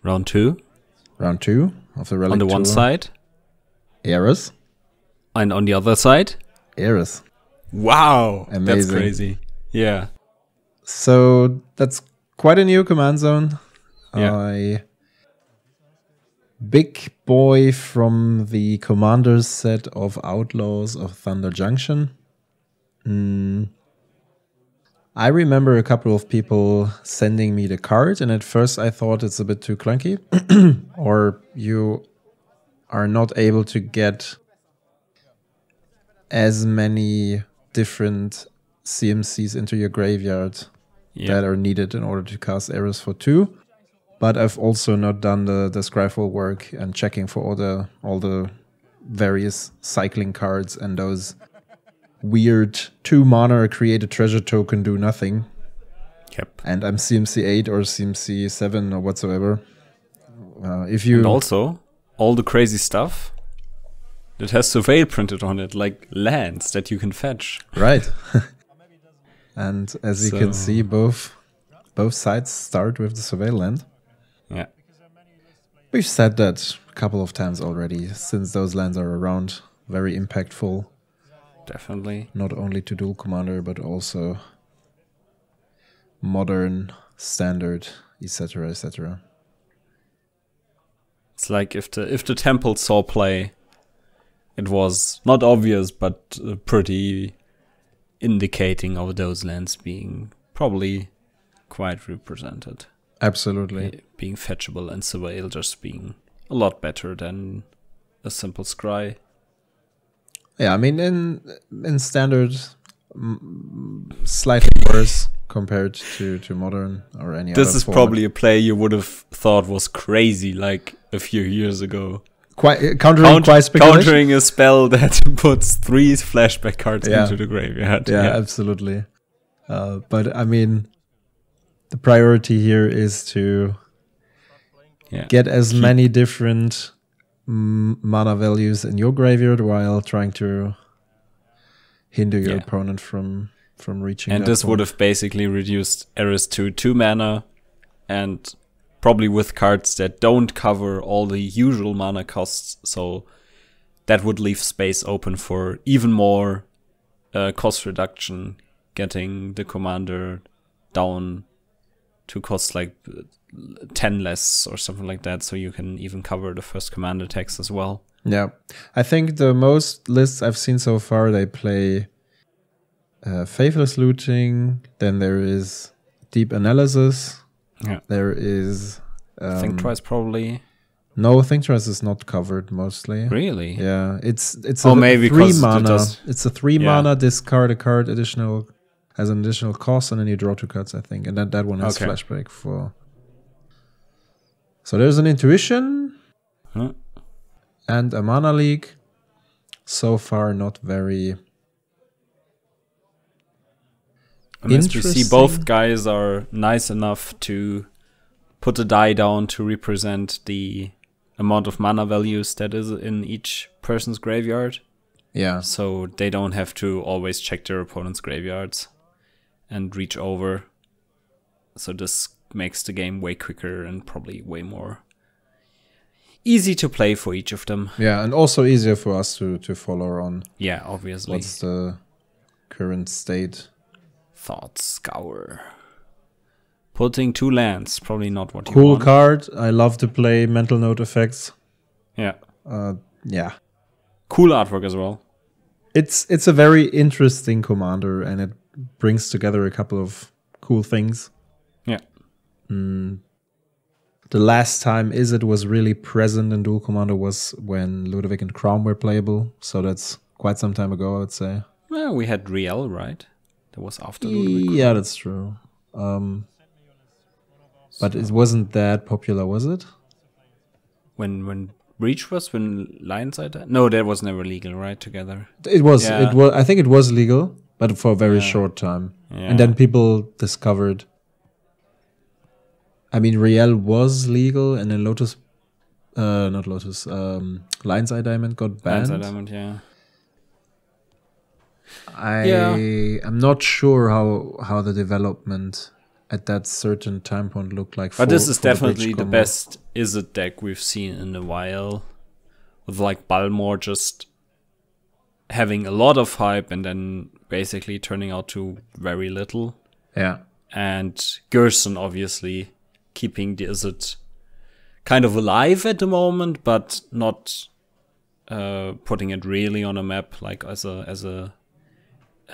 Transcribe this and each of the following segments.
Round 2. Round 2 of the Relic On the one Tour. side. Eris. And on the other side. Eris. Wow. Amazing. That's crazy. Yeah. So that's quite a new command zone. Yeah. Big boy from the Commander's set of Outlaws of Thunder Junction. I remember a couple of people sending me the card, and at first I thought it's a bit too clunky, or you are not able to get as many different CMCs into your graveyard that are needed in order to cast Eris for 2. But I've also not done the Scryfall work and checking for all the various cycling cards and those weird 2 mana create a treasure token, do nothing. Yep. And I'm CMC 8 or CMC 7 or whatsoever. And also all the crazy stuff that has Surveil printed on it, like lands that you can fetch. Right. And as you can see, both sides start with the Surveil land. Yeah. We've said that a couple of times already, since those lands are around. Very impactful. Definitely. Not only to Duel Commander, but also modern, standard, etc., etc. It's like if the temple saw play, it was not obvious, but pretty indicating of those lands being probably quite represented. Absolutely. Being fetchable and Surveil just being a lot better than a simple scry. Yeah, I mean, in standard, slightly worse compared to modern or any other This is format. probably a play you would have thought was crazy like a few years ago. Countering a spell that puts 3 flashback cards into the graveyard. Yeah, absolutely. But I mean, the priority here is to get as many different mana values in your graveyard while trying to hinder your opponent from reaching. And this would have basically reduced Eris to 2 mana, and probably with cards that don't cover all the usual mana costs, so that would leave space open for even more cost reduction, getting the commander down to cost like 10 less or something like that, so you can even cover the first commander text as well. Yeah, I think the most lists I've seen so far, they play Faithless Looting, then there is Deep Analysis, there is... Think Twice probably. No, Think Twice is not covered mostly. Really? Yeah, it's a maybe 3 mana. It's a 3 mana, discard a card, has an additional cost, and then you draw 2 cards, I think. And that one has flashback for... So there's an Intuition and a Mana Leak. So far, not very As we see, both guys are nice enough to put a die down to represent the amount of mana values that is in each person's graveyard. Yeah. So they don't have to always check their opponent's graveyards and reach over. So this makes the game way quicker and probably way more easy to play for each of them. Yeah, and also easier for us to follow on. Yeah, obviously. What's the current state? Thought Scour. Putting 2 lands, probably not what you want. Cool card. I love to play Mental Note effects. Yeah. Yeah. Cool artwork as well. It's a very interesting commander, and it brings together a couple of cool things. Yeah. The last time it was really present in Duel Commander was when Ludovic and Crown were playable. So that's quite some time ago, I would say. Well, we had Riel, right? That was after Ludovic. Yeah, that's true. But it wasn't that popular, was it? When Breach was, when Lionside died? No, that was never legal, right? Together. It was. Yeah. It was. I think it was legal, but for a very short time. Yeah. And then people discovered. I mean, Riel was legal, and then Lotus, not Lotus, Lion's Eye Diamond got banned. Lion's Eye Diamond, yeah. I'm not sure how the development at that certain time point looked like. But this is definitely the best Izzet deck we've seen in a while. With like Balmor just having a lot of hype and then basically turning out to very little. Yeah. And Gerson obviously keeping the Izzet kind of alive at the moment, but not putting it really on a map like as a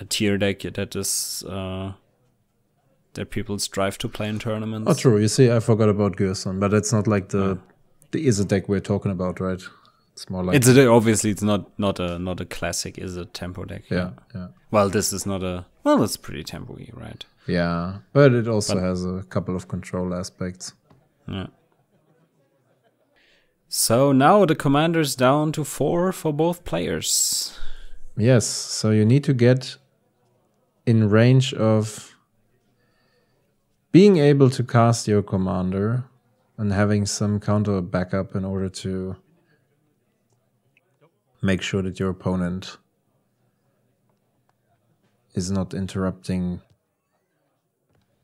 tier deck that is that people strive to play in tournaments. Oh, true. You see, I forgot about Gerson, but it's not like the Izzet deck we're talking about, right? It's more like obviously it's not a classic Izzet tempo deck. Yeah. Well, this is not a it's pretty tempo-y, right? Yeah, but it also has a couple of control aspects. Yeah. So now the commander's down to 4 for both players. Yes, so you need to get in range of being able to cast your commander and having some counter backup in order to make sure that your opponent is not interrupting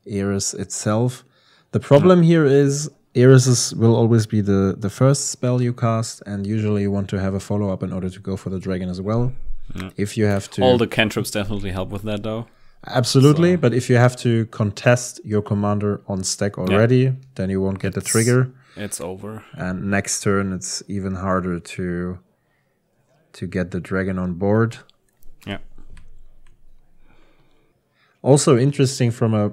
Eris itself. The problem here is Eris will always be the first spell you cast, and usually you want to have a follow-up in order to go for the dragon as well. Yeah. If you have to... All the cantrips definitely help with that, though. Absolutely, but if you have to contest your commander on stack already, then you won't get the trigger. It's over. And next turn, it's even harder to get the dragon on board. Yeah. Also interesting from a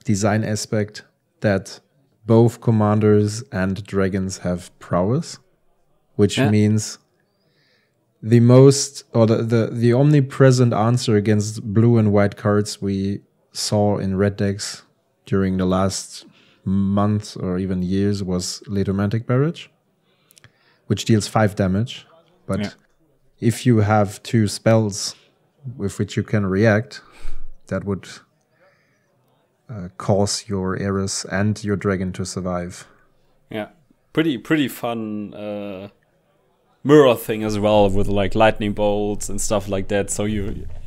design aspect that both commanders and dragons have prowess, which means the most or the omnipresent answer against blue and white cards we saw in red decks during the last month or even years was Letomantic Barrage, which deals 5 damage. But if you have 2 spells with which you can react, that would cause your Eris and your dragon to survive. Yeah, pretty fun mirror thing as well with like lightning bolts and stuff like that. So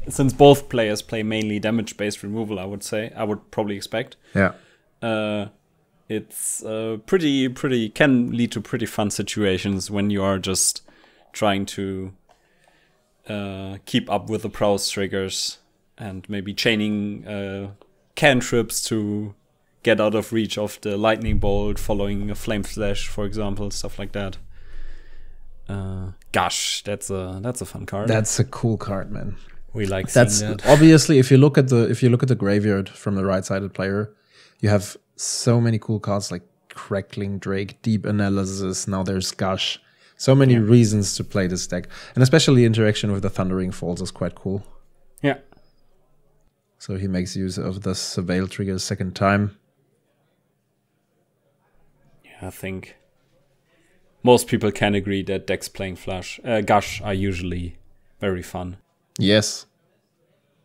since both players play mainly damage-based removal, I would probably expect. Yeah. It's pretty can lead to pretty fun situations when you are just trying to keep up with the prowess triggers and maybe chaining cantrips to get out of reach of the lightning bolt, following a flame slash, for example, stuff like that. Gosh, that's a fun card. That's a cool card, man. We like seeing that. Obviously, if you look at the graveyard from the right-sided player, you have so many cool cards like Crackling Drake, Deep Analysis. Now there's Gush. So many reasons to play this deck, and especially the interaction with the Thundering Falls is quite cool. Yeah. So he makes use of the Surveil trigger a second time. Yeah, I think most people can agree that decks playing Gush are usually very fun. Yes.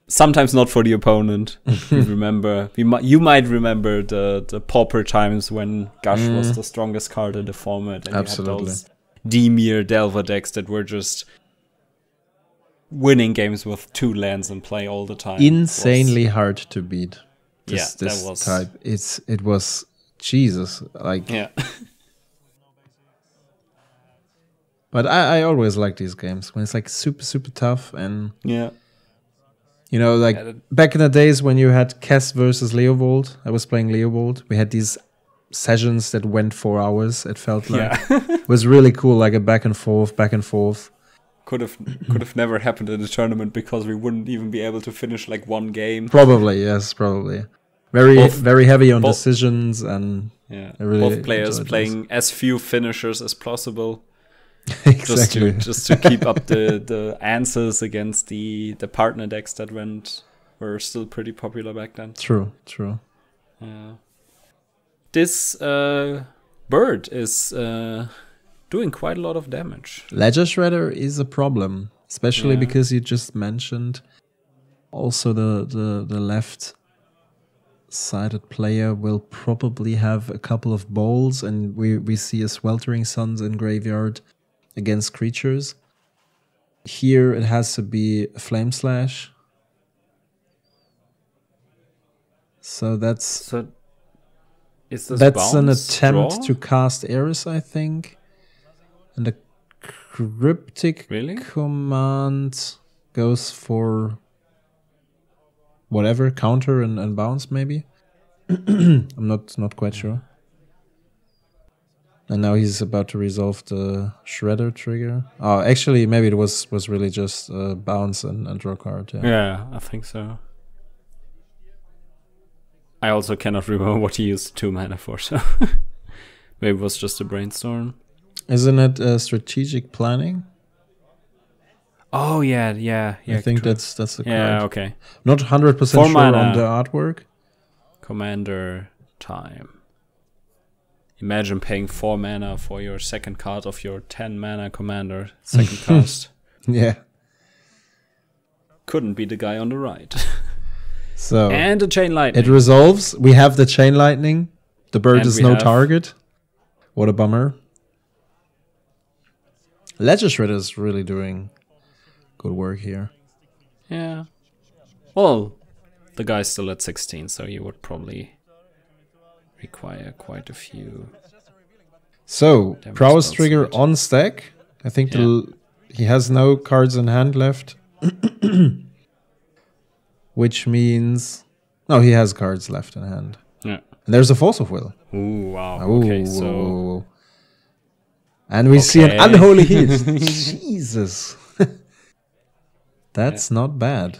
Sometimes not for the opponent. You might remember the pauper times when Gush was the strongest card in the format. And absolutely. You had those Dimir Delver decks that were just winning games with 2 lands in play all the time. Insanely hard to beat. This that was type. It was Jesus. Like But I always like these games when it's like super tough and you know, like back in the days when you had Kess versus Leovold, I was playing Leovold. We had these sessions that went 4 hours. It felt like it was really cool, like a back and forth. Could have never happened in the tournament because we wouldn't even be able to finish like one game. Probably, yes, probably. Very heavy on decisions and really both players playing as few finishers as possible. Exactly. just to keep up the answers against the partner decks that were still pretty popular back then. True. This bird is doing quite a lot of damage. Ledger Shredder is a problem, especially because you just mentioned also the left-sided player will probably have a couple of bowls, and we see a Sweltering Suns in graveyard against creatures. Here it has to be a Flame Slash. So that's Is this That's an bounce, attempt draw? to cast Eris, I think. And the cryptic Really? command goes for whatever, counter and bounce maybe. I'm not quite sure. And now he's about to resolve the Shredder trigger. Oh, actually, maybe it was really just bounce and draw card. Yeah, I think so. I also cannot remember what he used 2 mana for, so maybe it was just a brainstorm. Isn't it strategic planning? Oh yeah. I think true. that's the card. Yeah, okay. Not 100% 4 sure mana. on the artwork. Commander time. Imagine paying 4 mana for your second card of your 10 mana commander. Second cast. Yeah. Couldn't be the guy on the right. So And the chain lightning. it resolves. We have the chain lightning. The bird And is we no have- target. What a bummer. Ledger Shredder is really doing good work here. Yeah. Well, the guy's still at 16, so you would probably require quite a few. So, Damage prowess spells, trigger right? on stack. I think he has no cards in hand left. Which means... No, he has cards left in hand. Yeah. And there's a Force of Will. Ooh, wow. Ooh, Okay, so and we see an Okay. unholy heat. Jesus. That's not bad.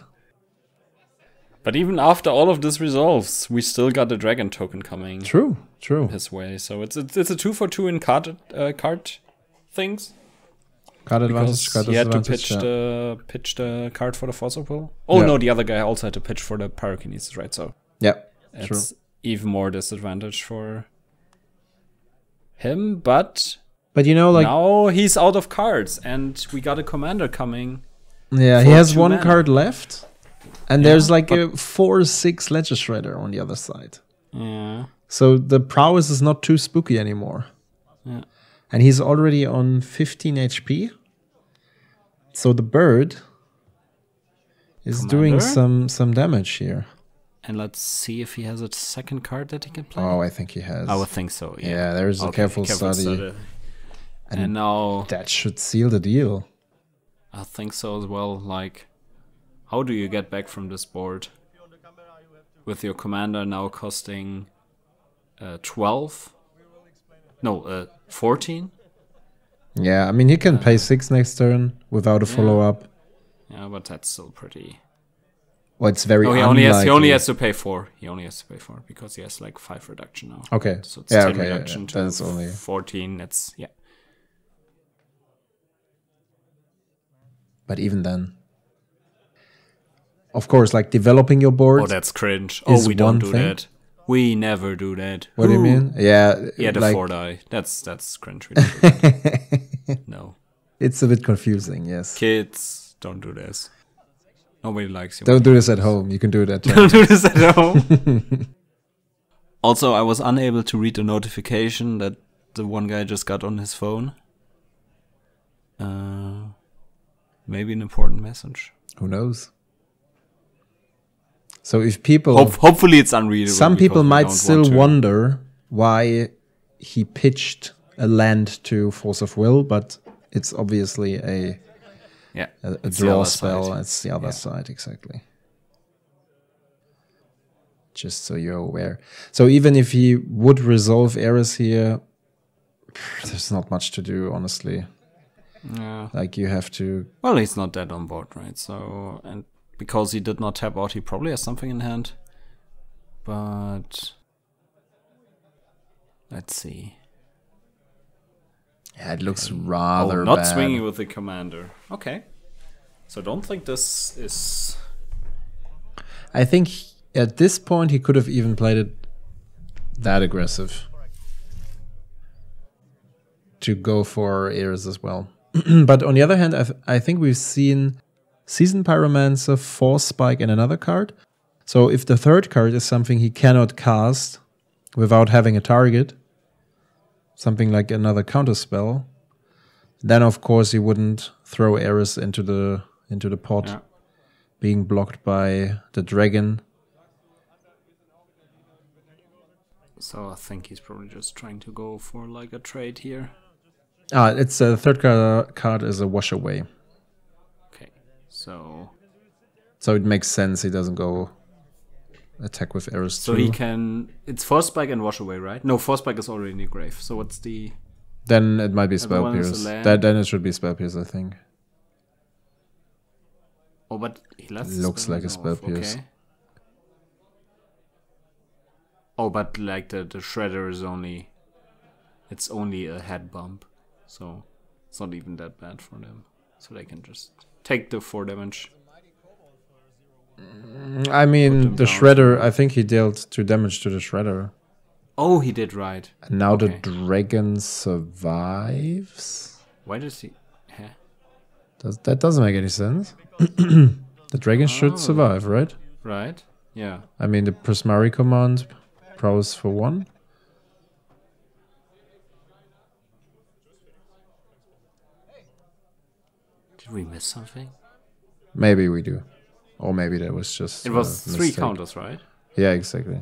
but even after all of this resolves, we still got the dragon token coming True. his way. So it's a 2-for-2 in card things. Card advantage, Because card he had to disadvantage. pitch the card for the Fossil Will. Oh Yeah. no, the other guy also had to pitch for the Pyrokinesis, right? So Yeah, true. it's even more disadvantage for him. But But you know, like, now he's out of cards, and we got a commander coming. yeah, he for has 2 one mana. card left. And Yeah, there's like but- a 4/6 Ledger Shredder on the other side. Yeah. So the prowess is not too spooky anymore. Yeah. And he's already on 15 HP. So the bird is doing Commander? some damage here. And let's see if he has a second card that he can play. Oh, I think he has. I would think so. Yeah. Yeah, there's a Okay, careful study. And now That should seal the deal. I think so as well. Like, how do you get back from this board with your commander now costing 12? No, 14. Yeah, I mean, he can pay 6 next turn without a follow-up. Yeah, but that's still pretty. Well, it's very No, he unlikely. only has to pay 4. He only has to pay 4 because he has like 5 reduction now. Okay. So it's Yeah, 10 okay, yeah, reduction yeah. to That's only... 14. It's yeah. But even then... Of course, like, developing your board... Oh, that's cringe. is Oh, we don't one do thing. that. We never do that. What do you mean? Yeah, Yeah, the like, 4-die. That's cringe. We don't do that. No. it's a bit confusing, yes. Kids, don't do this. Nobody likes you. Don't do this at home. You can do it at home. Don't do this at home. Also, I was unable to read the notification that the one guy just got on his phone. Maybe an important message. Who knows? So if people... Hopefully it's unreadable. Some because people we might don't still want to. wonder why he pitched a land to Force of Will, but it's obviously a It's the draw other spell. side. It's the other side, exactly. Just so you're aware. So even if he would resolve Eris here, there's not much to do, honestly. Yeah. Like, you have to... Well, he's not dead on board, right? So, and because he did not tap out, he probably has something in hand. But let's see. Yeah, it looks rather not bad. swinging with the commander. Okay. So don't think this is... I think at this point he could have even played it that aggressive. To go for Eris as well. But on the other hand, I think we've seen Seasoned Pyromancer, Force Spike, and another card. So if the third card is something he cannot cast without having a target, something like another counterspell, then of course he wouldn't throw Eris into the pot, being blocked by the dragon. So I think he's probably just trying to go for like a trade here. It's a third card is a wash away. Okay, so it makes sense he doesn't go attack with Eris. So he can. It's Force Spike and wash away, right? No, Force Spike is already in the grave. So what's the? Then it might be Spell Pierce. Then it should be Spell Pierce, I think. Oh, but he lets looks like a Spell Pierce. Okay. Oh, but like the Shredder is only. It's only a head bump, so it's not even that bad for them. So they can just take the 4 damage. I mean, the Shredder, I think he dealt 2 damage to the Shredder. Oh, he did, right. And now the dragon survives? Why does he... Huh? That doesn't make any sense. The dragon should survive, right? Right, yeah. I mean, the Prismari command prowess for 1. Did we miss something? Maybe we do. Or maybe that was just it was 3 counters, right? Yeah, exactly.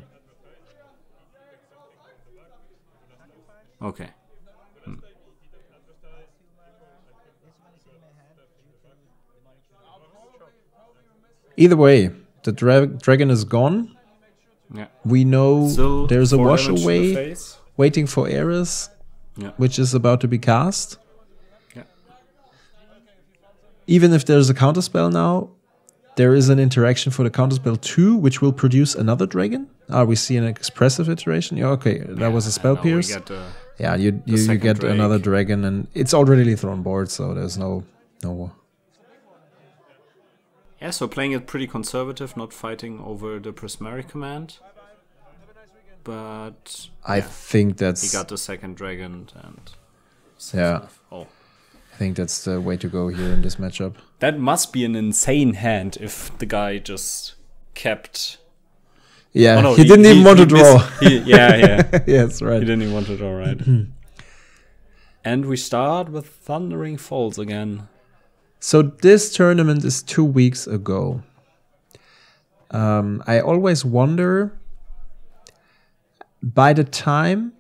Okay. Either way, the dragon is gone. Yeah. We know still there's a wash away waiting for Eris, which is about to be cast. Yeah. Even if there's a counterspell now, there is an interaction for the counterspell 2, which will produce another dragon. We see an expressive iteration. Yeah, okay, that was a Spell Pierce. Yeah, you get another dragon, and it's already lethal on board, so there's no. Yeah, so playing it pretty conservative, not fighting over the Prismari command. But I think that's... He got the second dragon and... Yeah. Oh. I think that's the way to go here in this matchup. That must be an insane hand if the guy just kept... Yeah, he didn't even want to draw. Yeah. Yes, right. He didn't even want to draw, right. And we start with Thundering Falls again. So this tournament is 2 weeks ago. I always wonder, by the time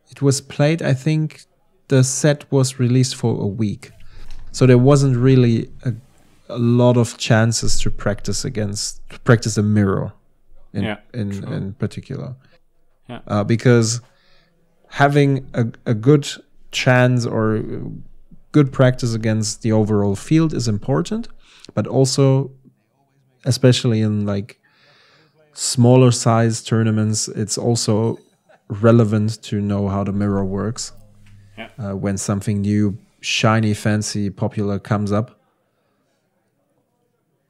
it was played, I think the set was released for a week. So there wasn't really a lot of chances to practice a mirror in particular. Yeah. Because having a good chance or good practice against the overall field is important, but also, especially in like smaller size tournaments, it's also relevant to know how the mirror works. When something new, shiny, fancy, popular comes up.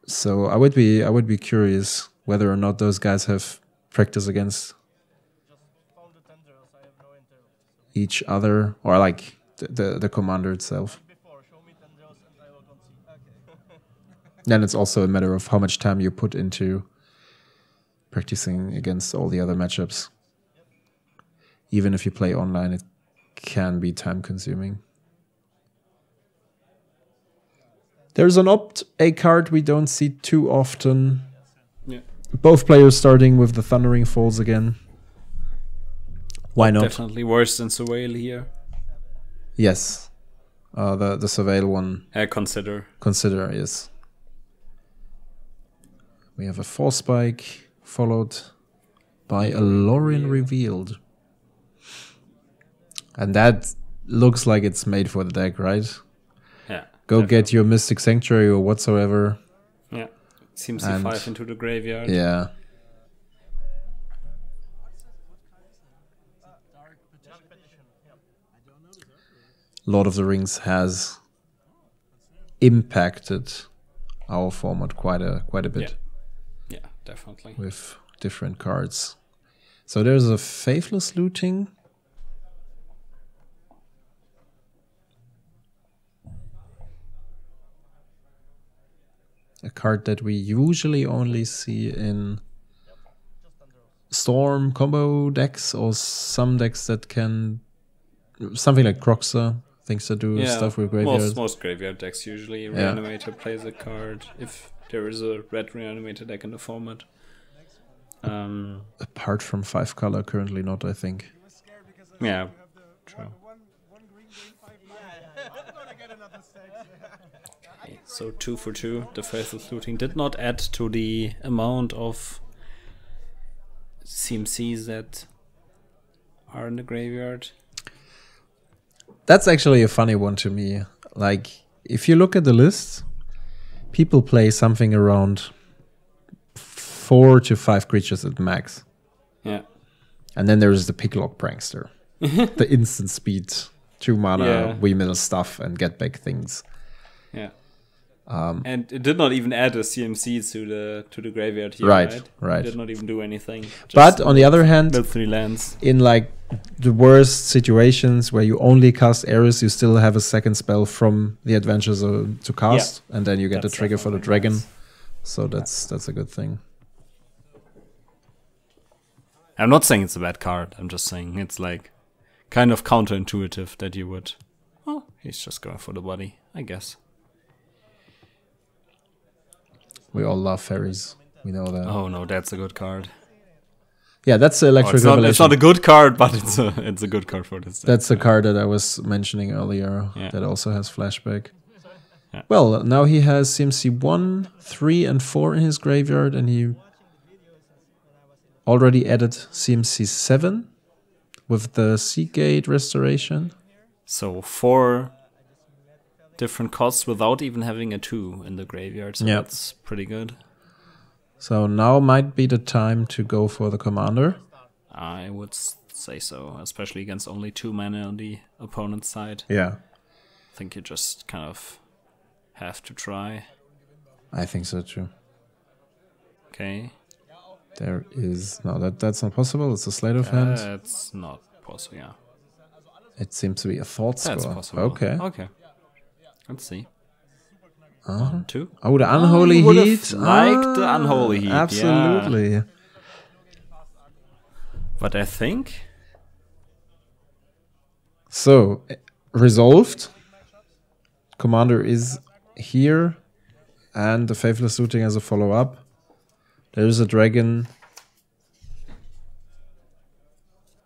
So I would be curious whether or not those guys have practice against each other, or like the commander itself. Then it's also a matter of how much time you put into practicing against all the other matchups. Even if you play online, it can be time consuming. There's an Opt-A card we don't see too often. Yeah. Both players starting with the Thundering Falls again. Why not? Definitely worse than Surveil here. Yes. The Surveil one. Consider, yes. We have a Force Spike followed by a Lorien Revealed. And that looks like it's made for the deck, right? Yeah. Go get your Mystic Sanctuary or whatsoever. Yeah. Seems C5 into the graveyard. Yeah. Lord of the Rings has impacted our format quite a bit. Yeah, definitely. With different cards. So there's a Faithless Looting. A card that we usually only see in Storm combo decks, or some decks that can... Something like Croxa, things that do stuff with graveyard. Most graveyard decks usually. Reanimator plays a card if there is a red Reanimator deck in the format. Apart from 5-color, currently not, I think. Yeah, true. Okay, so 2 for 2. The Faithless Looting did not add to the amount of CMCs that are in the graveyard. That's actually a funny one to me. Like, if you look at the list, people play something around 4 to 5 creatures at max. Yeah. And then there's the Picklock Prankster. The instant speed, 2 mana, windmill stuff, and get back things. Yeah. And it did not even add a CMC to the graveyard here, right? It did not even do anything. But on the other hand, build 3 lands. In like the worst situations where you only cast Eris, you still have a second spell from the Adventure Zone to cast, and then you get the trigger for the dragon. Nice. So that's a good thing. I'm not saying it's a bad card. I'm just saying it's like kind of counterintuitive that you would. Oh, he's just going for the body, I guess. We all love fairies. We know that. Oh no, that's a good card. Yeah, that's the Electric Revelation. It's not a good card, but it's a good card for this. That's the card that I was mentioning earlier. That also has flashback. Yeah. Well, now he has CMC 1, 3, and 4 in his graveyard, and he already added CMC 7 with the Seagate Restoration. So 4 different costs without even having a 2 in the graveyard. So that's pretty good. So now might be the time to go for the commander. I would say so, especially against only 2 mana on the opponent's side. Yeah. I think you just kind of have to try. I think so too. Okay. There is... No, that's not possible. It's a sleight of hand. It's not possible, yeah. It seems to be a thought score. That's possible. Okay. Okay. Let's see. 1, 2. Oh, the Unholy Heat. Like the Unholy Heat. Absolutely. Yeah. But I think... So, resolved. Commander is here. And the Faithless Looting as a follow-up. There is a dragon.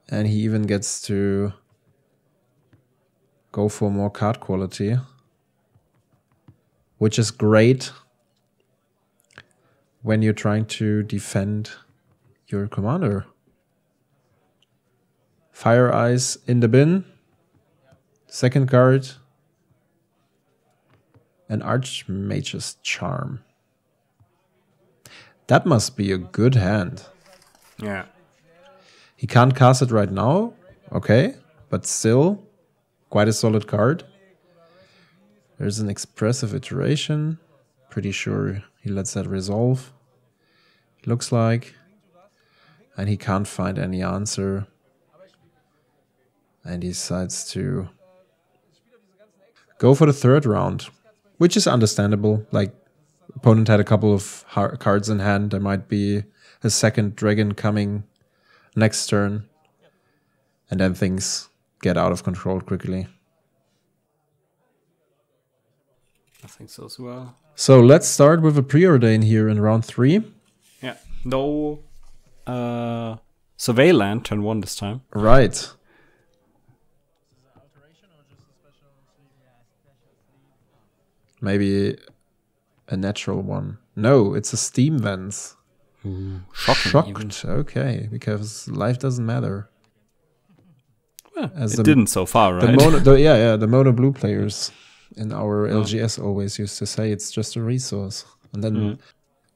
And he even gets to go for more card quality. Which is great when you're trying to defend your commander. Fire Eyes in the bin. Second card. An Archmage's Charm. That must be a good hand. Yeah. He can't cast it right now. Okay. But still, quite a solid card. There's an Expressive Iteration. Pretty sure he lets that resolve. Looks like. And he can't find any answer. And he decides to go for the third round. Which is understandable. Like, opponent had a couple of cards in hand. There might be a second dragon coming next turn. And then things get out of control quickly. I think so as well. So let's start with a preordain here in round 3. Yeah. No Survey land, turn 1 this time. Right. Maybe a natural one. No, it's a Steam Vents. Shocked. Okay, because life doesn't matter. Well, it didn't so far, right? The mono blue players in our LGS always used to say it's just a resource. And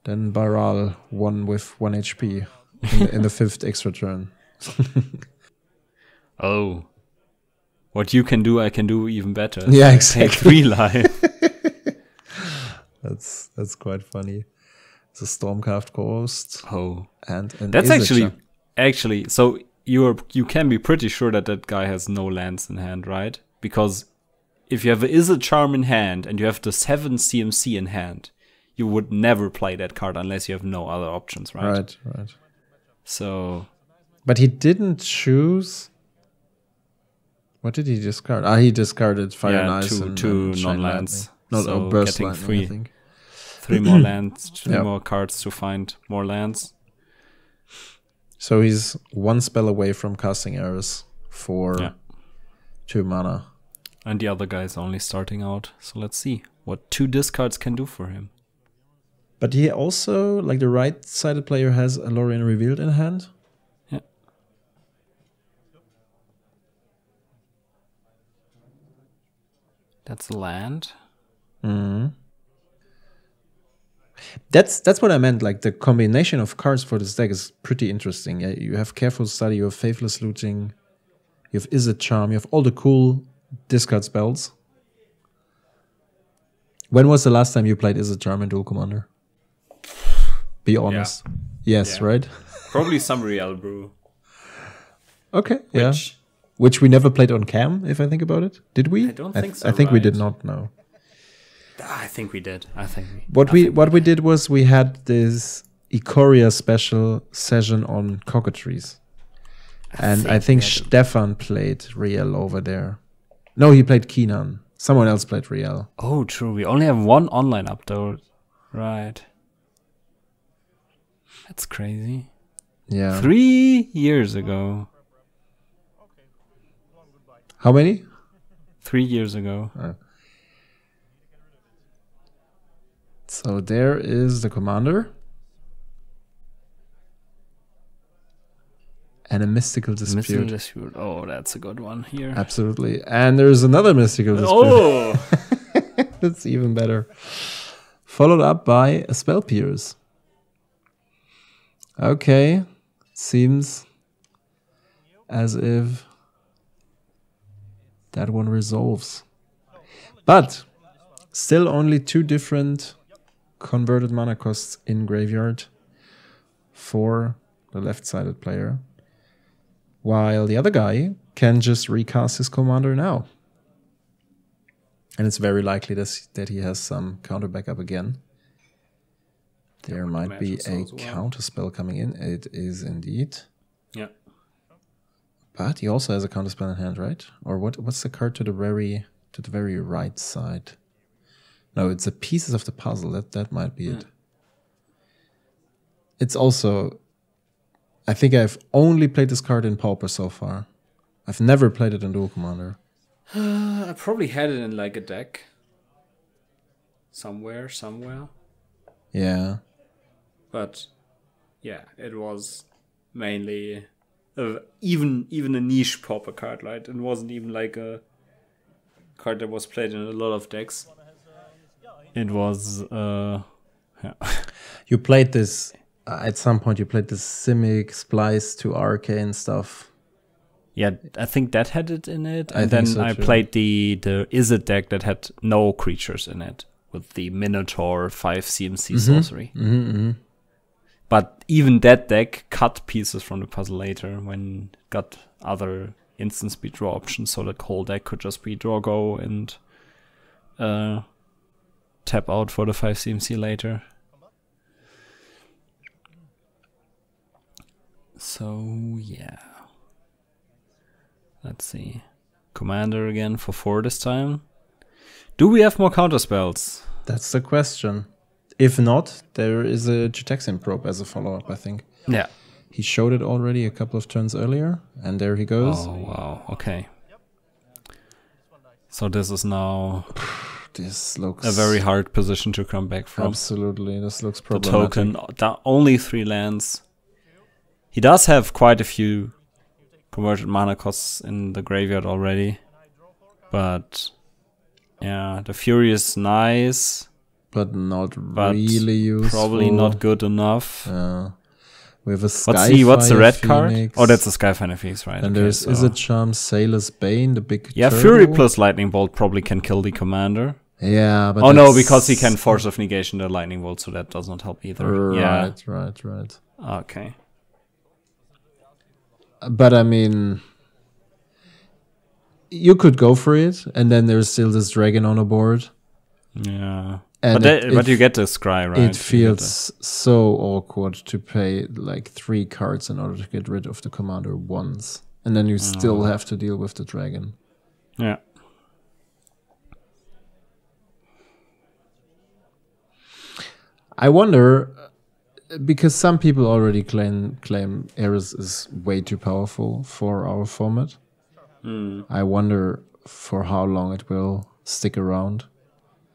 then Baral won with 1 HP in the 5th extra turn. Oh. What you can do, I can do even better. Yeah, exactly. 3 life. That's quite funny. It's a Stormcraft Ghost. Oh. And that's actually so you can be pretty sure that guy has no lands in hand, right? Because if you have a Izzet Charm in hand and you have the 7 CMC in hand, you would never play that card unless you have no other options, right? Right. So, but he didn't choose. What did he discard? He discarded Fire and Ice and two non-lands. So Burst getting Lightning, 3 more lands, 3 more cards to find more lands. So he's one spell away from casting Eris for 2 mana. And the other guy is only starting out. So let's see what 2 discards can do for him. But he also, like the right-sided player, has a Lorien Revealed in hand. Yeah. That's land. That's what I meant. Like the combination of cards for this deck is pretty interesting. Yeah, you have Careful Study, you have Faithless Looting, you have Izzet Charm, you have all the cool discard spells. When was the last time you played Izzet Charm in Duel Commander? Be honest. Yeah. Yes, right? Probably some Real Brew. Okay, Which we never played on cam, if I think about it. Did we? I don't think so. I think we did not, no. I think we did. What we did was we had this Ikoria special session on Cockatrice. And I think Stefan played Riel over there. No, he played Keenan. Someone else played Riel. Oh, true. We only have one online upload. Right. That's crazy. Yeah. 3 years ago. How many? 3 years ago. So there is the commander. And a Mystical Dispute. Oh, that's a good one here. Absolutely. And there's another Mystical Dispute. Oh! That's even better. Followed up by a Spell Pierce. Okay. Seems as if that one resolves. But still only 2 different converted mana costs in graveyard for the left-sided player. While the other guy can just recast his commander now. And it's very likely that he has some counter backup again. There might be a counter spell coming in. It is indeed. Yeah. But he also has a counter spell in hand, right? Or what's the card to the very right side? No, it's the Pieces of the Puzzle. That might be it. It's also, I think I've only played this card in Pauper so far. I've never played it in Duel Commander. I probably had it in like a deck. Somewhere. Yeah. But yeah, it was mainly even a niche Pauper card, right? It wasn't even like a card that was played in a lot of decks. It was You played this at some point. You played this Simic Splice to Arcane stuff. Yeah, I think that had it in it. I And think then so I too. played the Izzet deck that had no creatures in it with the Minotaur 5 CMC sorcery. But even that deck cut pieces from the puzzle later when it got other instant speed draw options, so the whole deck could just be draw go and tap out for the 5 CMC later. So yeah. Let's see. Commander again for 4 this time. Do we have more counter spells? That's the question. If not, there is a Gitaxian Probe as a follow-up, I think. Yeah. He showed it already a couple of turns earlier, and there he goes. Oh, wow. Okay. So this is now This looks a very hard position to come back from. Absolutely, this looks The problematic. token, only 3 lands. He does have quite a few converted mana costs in the graveyard already. But yeah, the Fury is nice. But not really useful. Probably not good enough. We have a What's the red Phoenix. card? Oh, that's a Skyfire Phoenix, right? And there's Izzet Charm, Sailor's Bane, the big turtle. Fury plus Lightning Bolt probably can kill the commander. Yeah, but no, because he can Force of Negation the Lightning Bolt, so that does not help either. Right. Okay. But I mean, you could go for it, and then there's still this dragon on a board. Yeah. And but you get the scry, right? It feels so awkward to pay like 3 cards in order to get rid of the commander once. And then you still have to deal with the dragon. Yeah. I wonder, because some people already claim Eris is way too powerful for our format. I wonder for how long it will stick around.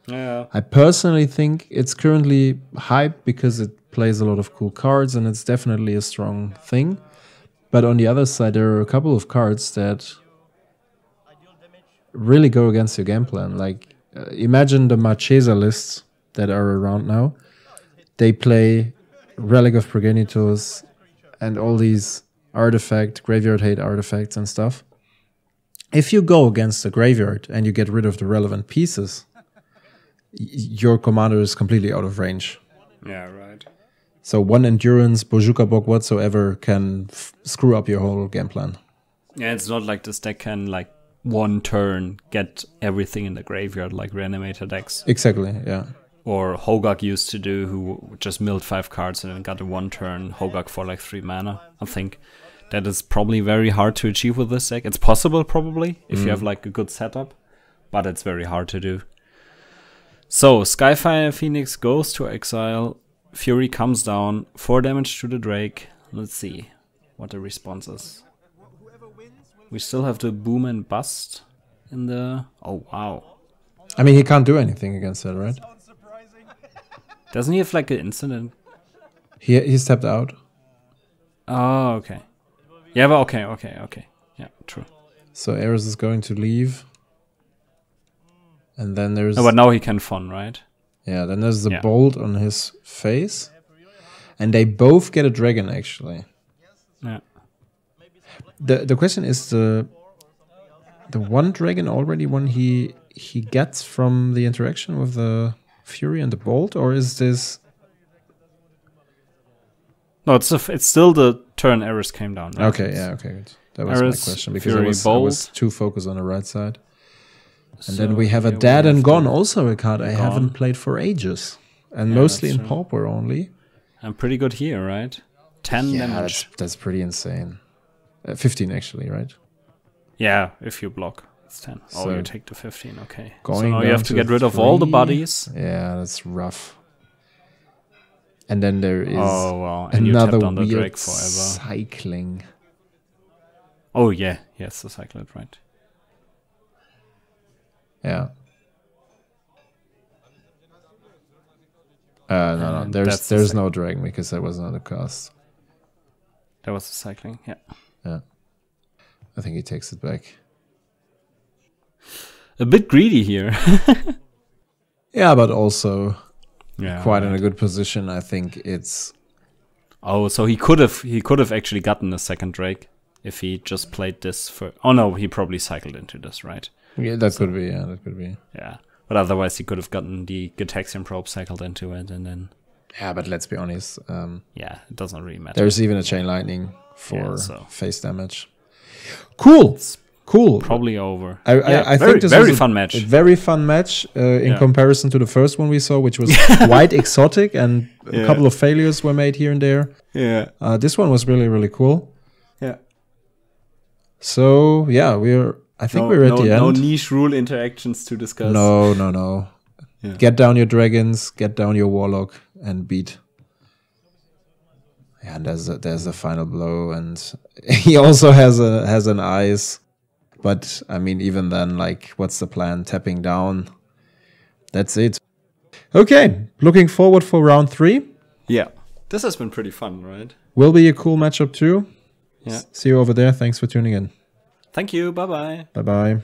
Yeah. I personally think it's currently hyped because it plays a lot of cool cards and it's definitely a strong thing. But on the other side, there are a couple of cards that really go against your game plan. Like, imagine the Marchesa lists that are around now. They play Relic of Progenitus and all these graveyard hate artifacts and stuff. If you go against the graveyard and you get rid of the relevant pieces, your commander is completely out of range. Yeah, right. So one endurance, Bojuka Bog whatsoever can screw up your whole game plan. Yeah, it's not like this deck can, like, one turn get everything in the graveyard like Reanimator decks. Exactly, yeah. Or Hogak used to do, who just milled 5 cards and then got a 1-turn Hogak for like 3 mana. I think that is probably very hard to achieve with this deck. It's possible, probably, if you have like a good setup, but it's very hard to do. So, Skyfire Phoenix goes to exile. Fury comes down, 4 damage to the Drake. Let's see what the response is. We still have the Boom and Bust in the... Oh, wow. I mean, he can't do anything against that, right? Doesn't he have like an incident? He stepped out. Oh, okay. Yeah, but okay. Yeah, true. So Eris is going to leave. And then there's... No, but now he can fun, right? Yeah, then there's the bolt on his face. And they both get a dragon, actually. Yeah. The question is, the one dragon already one he gets from the interaction with the Fury and the bolt, or is this... No, it's still the turn Eris came down. Right? Okay, yeah, okay, good. That was Eris, my question, because Fury, I was too focused on the right side. And So then we have a here Dead we and have Gone, the also a card I Gone. haven't played for ages. And Yeah, mostly that's in true. Pauper only. I'm pretty good here, right? 10 Yeah, damage. that's pretty insane. 15 actually, right? Yeah, if you block, it's 10. So Oh, you take the 15, okay. So going now you down have to to get rid of all the 3. bodies. Yeah, that's rough. And then there is Oh, wow. And you another tapped on the weird Drake forever. cycling. Oh, yeah. Yes, the cyclid, right. Yeah. No. And that's the There's no dragon because that was not a cast. That was the cycling, yeah. Yeah. I think he takes it back. A bit greedy here. Yeah, but also Yeah. quite in a good position. I think it's... Oh, so he could have actually gotten a second Drake if he just played this for... Oh no, he probably cycled into this, right? Yeah, that could be, yeah, that could be. Yeah. But otherwise he could have gotten the Gitaxian Probe cycled into it and then... Yeah, but let's be honest. Yeah, it doesn't really matter. There's even a Chain Lightning for so. face damage. Cool. Cool. Probably over. I think this very was fun match. A very fun match in comparison to the first one we saw, which was quite exotic, and a couple of failures were made here and there. Yeah. This one was really, really cool. Yeah. So, yeah, I think we're at the end. No niche rule interactions to discuss. No. Yeah. Get down your dragons, get down your warlock, and beat. Yeah, and there's a final blow, and he also has an ice. But I mean, even then, like, what's the plan? Tapping down. That's it. Okay, looking forward for round 3. Yeah, this has been pretty fun, right? Will be a cool matchup too. Yeah. See you over there. Thanks for tuning in. Thank you. Bye bye. Bye bye.